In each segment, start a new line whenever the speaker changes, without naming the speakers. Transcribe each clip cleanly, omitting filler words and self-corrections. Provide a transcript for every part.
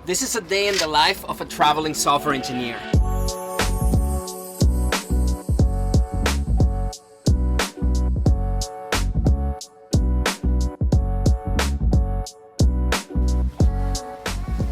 This is a day in the life of a traveling software engineer.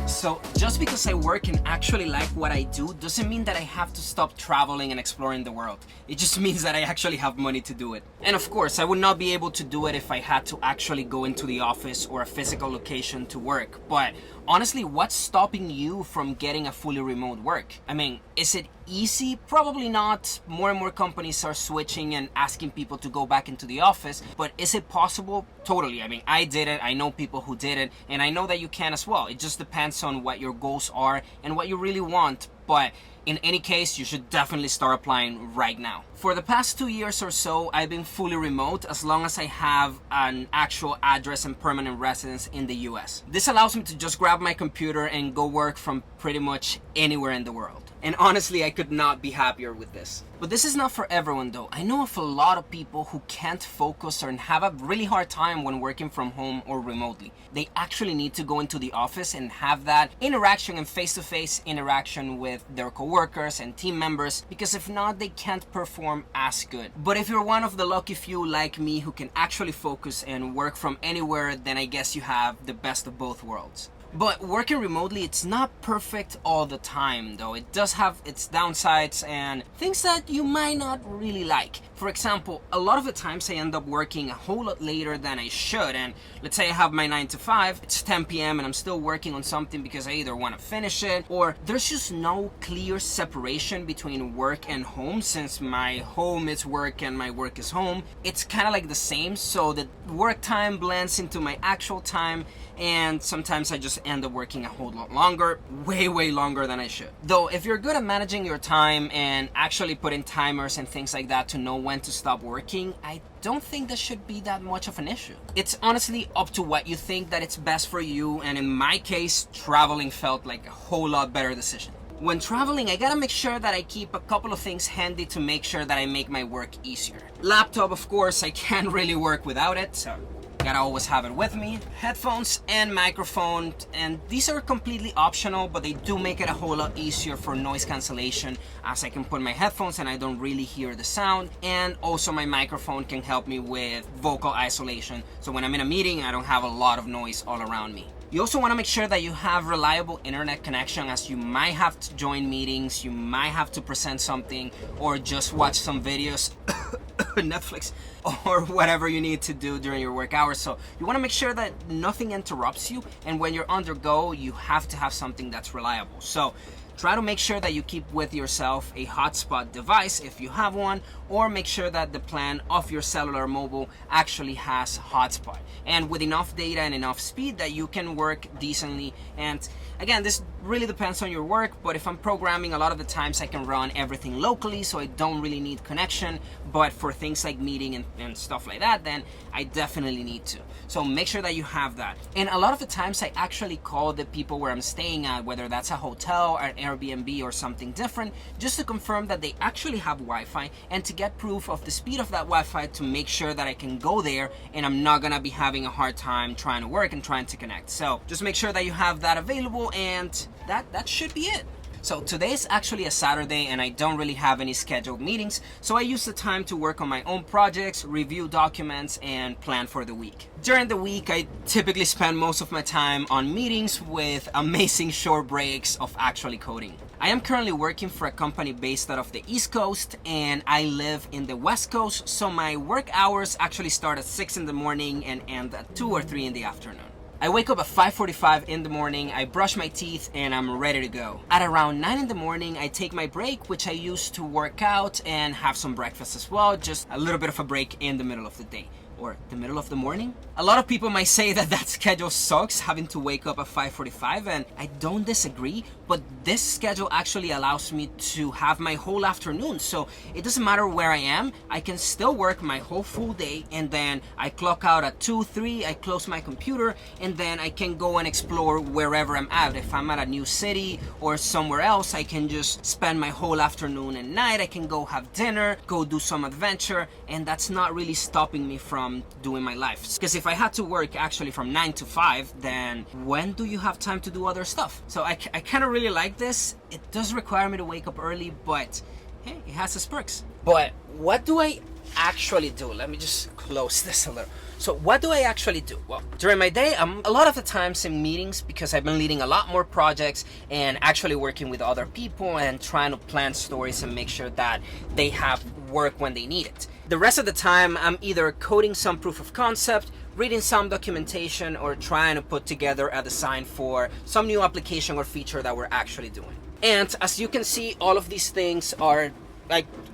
So just because I work and actually like what I do doesn't mean that I have to stop traveling and exploring the world. It just means that I actually have money to do it. And of course, I would not be able to do it if I had to actually go into the office or a physical location to work. But honestly, what's stopping you from getting a fully remote work? I mean, is it easy? Probably not. More and more companies are switching and asking people to go back into the office, but is it possible? Totally. I mean, I did it, I know people who did it, and I know that you can as well. It just depends on what your goals are and what you really want, but in any case, you should definitely start applying right now. For the past 2 years or so, I've been fully remote as long as I have an actual address and permanent residence in the US. This allows me to just grab my computer and go work from pretty much anywhere in the world. And honestly, I could not be happier with this. But this is not for everyone though. I know of a lot of people who can't focus or have a really hard time when working from home or remotely. They actually need to go into the office and have that interaction and face-to-face interaction with their coworkers and team members, because if not, they can't perform as good. But if you're one of the lucky few like me who can actually focus and work from anywhere, then I guess you have the best of both worlds. But working remotely, it's not perfect all the time though. It does have its downsides and things that you might not really like. For example, a lot of the times I end up working a whole lot later than I should, and let's say I have my 9 to 5, it's 10 p.m. and I'm still working on something because I either want to finish it or there's just no clear separation between work and home. Since my home is work and my work is home, it's kind of like the same, so the work time blends into my actual time, and sometimes I just end up working a whole lot longer, way longer than I should. Though if you're good at managing your time and actually putting timers and things like that to know when to stop working, I don't think that should be that much of an issue. It's honestly up to what you think that it's best for you, and in my case, traveling felt like a whole lot better decision. When traveling, I gotta make sure that I keep a couple of things handy to make sure that I make my work easier. Laptop, of course, I can't really work without it, so gotta always have it with me. Headphones and microphone, and these are completely optional, but they do make it a whole lot easier for noise cancellation, as I can put my headphones and I don't really hear the sound, and also my microphone can help me with vocal isolation, so when I'm in a meeting I don't have a lot of noise all around me. You also want to make sure that you have reliable internet connection, as you might have to join meetings, you might have to present something, or just watch some videos Netflix, or whatever you need to do during your work hours. So you want to make sure that nothing interrupts you, and when you're on the go, you have to have something that's reliable. So try to make sure that you keep with yourself a hotspot device if you have one, or make sure that the plan of your cellular mobile actually has hotspot and with enough data and enough speed that you can work decently. And again, this really depends on your work, but if I'm programming, a lot of the times I can run everything locally, so I don't really need connection. But for things like meeting and stuff like that, then I definitely need to. So make sure that you have that. And a lot of the times I actually call the people where I'm staying at, whether that's a hotel or an Airbnb or something different, just to confirm that they actually have Wi-Fi and to get proof of the speed of that Wi-Fi, to make sure that I can go there and I'm not gonna be having a hard time trying to work and trying to connect. So just make sure that you have that available, and that should be it. So today is actually a Saturday and I don't really have any scheduled meetings, so I use the time to work on my own projects, review documents, and plan for the week. During the week, I typically spend most of my time on meetings with amazing short breaks of actually coding. I am currently working for a company based out of the East Coast, and I live in the West Coast, so my work hours actually start at 6 in the morning and end at 2 or 3 in the afternoon. I wake up at 5:45 in the morning, I brush my teeth, and I'm ready to go. At around 9 in the morning, I take my break, which I use to work out and have some breakfast as well, just a little bit of a break in the middle of the day. Or the middle of the morning? A lot of people might say that schedule sucks, having to wake up at 5:45, and I don't disagree, but this schedule actually allows me to have my whole afternoon, so it doesn't matter where I am, I can still work my whole full day, and then I clock out at 2, 3, I close my computer, and then I can go and explore wherever I'm at. If I'm at a new city or somewhere else, I can just spend my whole afternoon and night, I can go have dinner, go do some adventure, and that's not really stopping me from from doing my life. Because if I had to work actually from 9 to 5, then when do you have time to do other stuff? So I kind of really like this. It does require me to wake up early, but hey, it has its perks. But what do I actually do? Let me just close this a little. So what do I actually do? Well, during my day, I'm a lot of the times in meetings because I've been leading a lot more projects and actually working with other people and trying to plan stories and make sure that they have work when they need it. The rest of the time, I'm either coding some proof of concept, reading some documentation, or trying to put together a design for some new application or feature that we're actually doing. And as you can see, all of these things are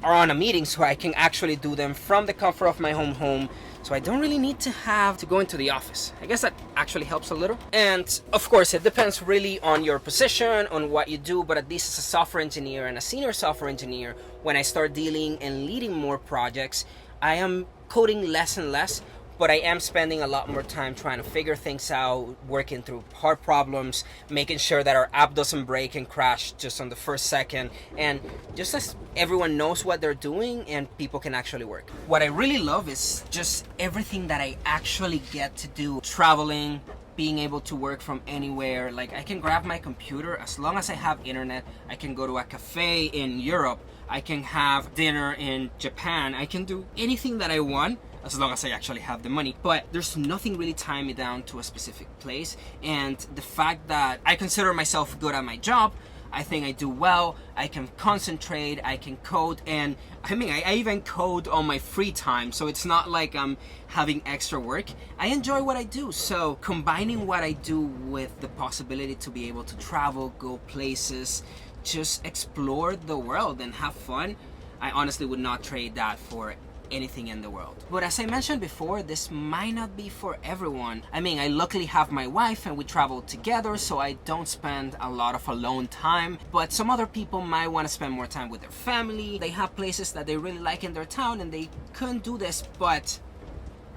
on a meeting, so I can actually do them from the comfort of my home. So I don't really need to have to go into the office. I guess that actually helps a little. And of course, it depends really on your position, on what you do, but at least as a software engineer and a senior software engineer, when I start dealing and leading more projects, I am coding less and less, but I am spending a lot more time trying to figure things out, working through hard problems, making sure that our app doesn't break and crash just on the first second, and just as everyone knows what they're doing and people can actually work. What I really love is just everything that I actually get to do. Traveling, being able to work from anywhere. Like, I can grab my computer as long as I have internet. I can go to a cafe in Europe. I can have dinner in Japan. I can do anything that I want, as long as I actually have the money. But there's nothing really tying me down to a specific place. And the fact that I consider myself good at my job, I think I do well, I can concentrate, I can code, and I mean, I even code on my free time, so it's not like I'm having extra work. I enjoy what I do, so combining what I do with the possibility to be able to travel, go places, just explore the world and have fun, I honestly would not trade that for anything in the world. But as I mentioned before, this might not be for everyone. I mean, I luckily have my wife and we travel together, so I don't spend a lot of alone time. But some other people might want to spend more time with their family. They have places that they really like in their town and they couldn't do this, but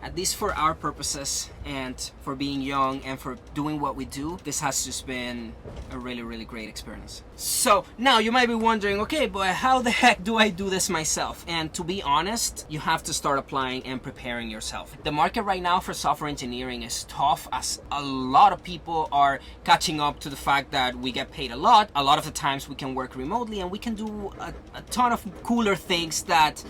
at least for our purposes and for being young and for doing what we do, this has just been a really, really great experience. So now you might be wondering, okay, but how the heck do I do this myself? And to be honest, you have to start applying and preparing yourself. The market right now for software engineering is tough, as a lot of people are catching up to the fact that we get paid a lot. A lot of the times we can work remotely and we can do a ton of cooler things that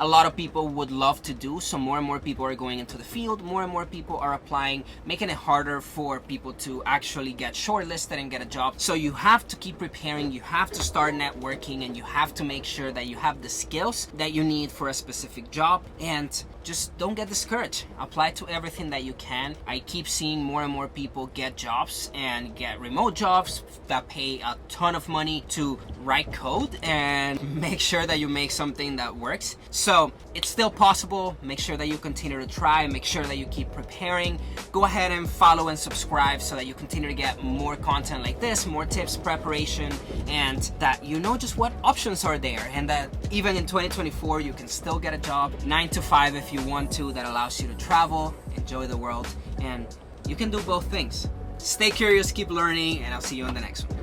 a lot of people would love to do. So more and more people are going into the field, more and more people are applying, making it harder for people to actually get shortlisted and get a job. So you have to keep preparing, you have to start networking, and you have to make sure that you have the skills that you need for a specific job. And just don't get discouraged. Apply to everything that you can. I keep seeing more and more people get jobs and get remote jobs that pay a ton of money to write code and make sure that you make something that works. So it's still possible. Make sure that you continue to try, make sure that you keep preparing. Go ahead and follow and subscribe so that you continue to get more content like this, more tips, preparation, and that you know just what options are there, and that even in 2024 you can still get a job 9 to 5 if you want to, that allows you to travel, enjoy the world, and you can do both things. Stay curious, keep learning, and I'll see you on the next one.